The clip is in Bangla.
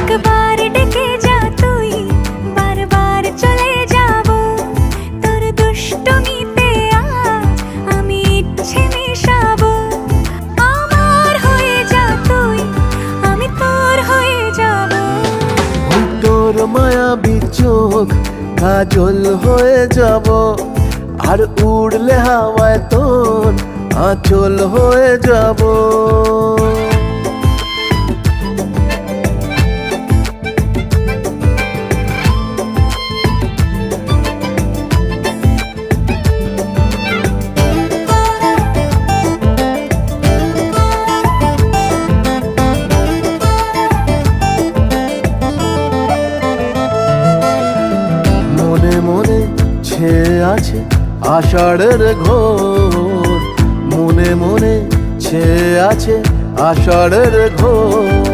একবার ডেকে যা তুই, বারবার চলে যাব তোর দুষ্টুমিতে। আজ আমি ইচ্ছে মিশাবো। আমার হয়ে যা তুই, আমি তোর হয়ে যাব। ওই তোর মায়াবী চোখ কাজল হয়ে যাব, আর উড়লে হাওয়ায় তোর আঁচল হয়ে যাব। মনে মনে ছেয়ে আছে আষাঢ়ের ঘোর, মনে মনে ছেয়ে আছে আষাঢ়ের ঘোর।